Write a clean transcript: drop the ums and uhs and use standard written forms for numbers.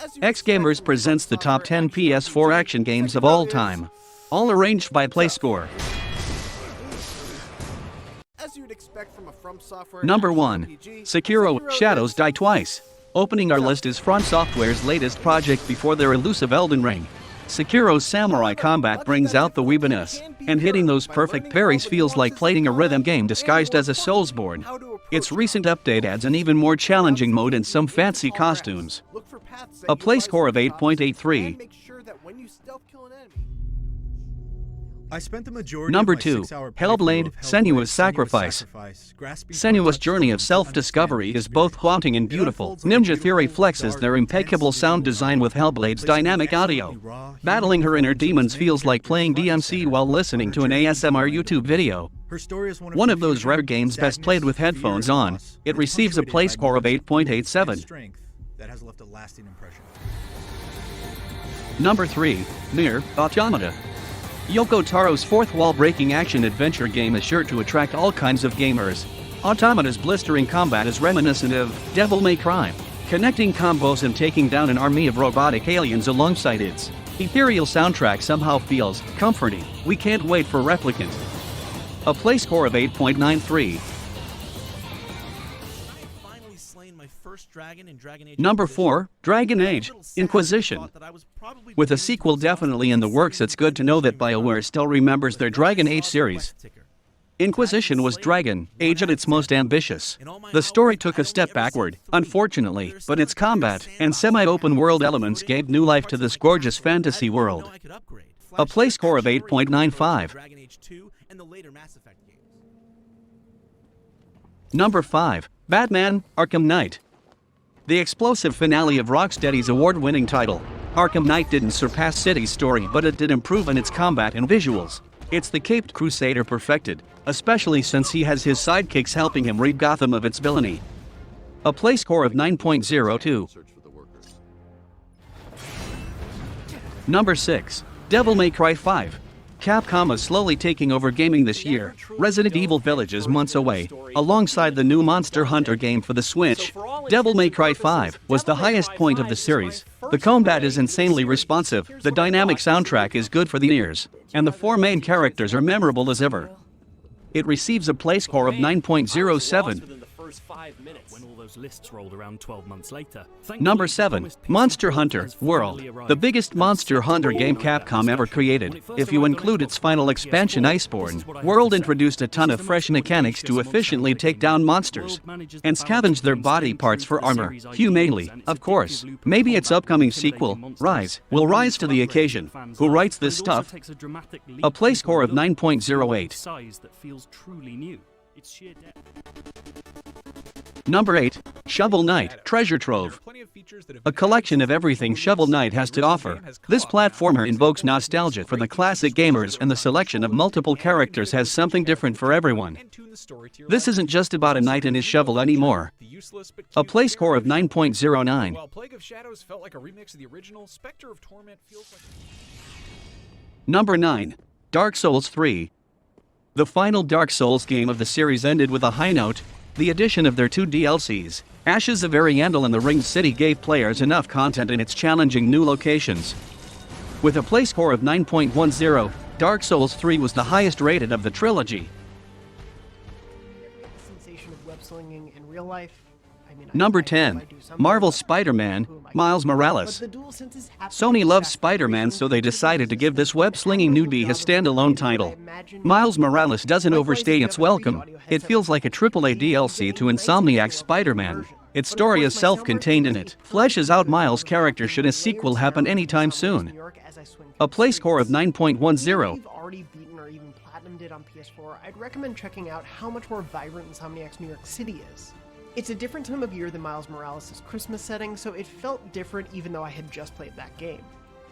Gamerz presents the top 10 PS4 action games of all time. All arranged by playscore. Number 1. Sakura, Shadows Die Twice. Opening our list is From Software's latest project before their elusive Elden Ring. Sakura's samurai combat brings out the weebiness, and hitting those perfect parries feels like playing a rhythm game disguised as a Soulsborne. Its recent update adds an even more challenging mode and some fancy costumes. A playscore of 8.83. I spent the majority Number of my 2. 6-hour Hellblade, Senua's Sacrifice. Senua's journey of self-discovery is both haunting and beautiful. Ninja Theory flexes their impeccable sound design with Hellblade's dynamic audio. Battling her inner demons feels like playing DMC while listening to an ASMR YouTube video. One of those rare games best played with headphones on. It receives a playscore of 8.87. Number 3. Nier Automata. Yoko Taro's fourth wall-breaking action-adventure game is sure to attract all kinds of gamers. Automata's blistering combat is reminiscent of Devil May Cry, connecting combos and taking down an army of robotic aliens alongside its ethereal soundtrack somehow feels comforting. We can't wait for Replicant. A playscore of 8.93. Number 4. Dragon Age Inquisition. With a sequel definitely in the works, it's good to know that BioWare still remembers their Dragon Age series. Inquisition was Dragon Age at its most ambitious. The story took a step backward, unfortunately, but its combat and semi-open world elements gave new life to this gorgeous fantasy world. A playscore of 8.95. Number 5. Batman Arkham Knight. The explosive finale of Rocksteady's award-winning title, Arkham Knight didn't surpass City's story, but it did improve in its combat and visuals. It's the Caped Crusader perfected, especially since he has his sidekicks helping him rid Gotham of its villainy. A playscore of 9.02. Number 6. Devil May Cry 5. Capcom is slowly taking over gaming this year. Resident Evil Village is months away, alongside the new Monster Hunter game for the Switch. Devil May Cry 5 was the highest point of the series. The combat is insanely responsive, the dynamic soundtrack is good for the ears, and the 4 main characters are memorable as ever. It receives a playscore of 9.07. Number 7. Monster Hunter World. The biggest Monster Hunter game Capcom ever created, if you include its final expansion Iceborne. World introduced a ton of fresh mechanics to efficiently take down monsters and scavenge their body parts for armor, humanely, of course. Maybe its upcoming sequel, Rise, will rise to the occasion. Who writes this stuff? A playscore of 9.08. Number 8. Shovel Knight Treasure Trove. A collection of everything Shovel Knight has to offer. This platformer invokes nostalgia for the classic gamers, and the selection of multiple characters has something different for everyone. This isn't just about a knight and his shovel anymore. A playscore of 9.09. Number 9. Dark Souls 3. The final Dark Souls game of the series ended with a high note. The addition of their 2 DLCs, Ashes of Ariandel and the Ringed City, gave players enough content in its challenging new locations. With a playscore of 9.10, Dark Souls 3 was the highest rated of the trilogy. Number 10. Marvel Spider-Man Miles Morales. Sony loves Spider-Man, so they decided to give this web-slinging newbie his standalone title. Miles Morales doesn't overstay its welcome. It feels like a AAA DLC to Insomniac's Spider-Man. Its story is self-contained and it fleshes out Miles' character should a sequel happen anytime soon. A playscore of 9.10. On PS4, I'd recommend checking out how much more vibrant Insomniac's New York City is. It's a different time of year than Miles Morales' Christmas setting, so it felt different even though I had just played that game.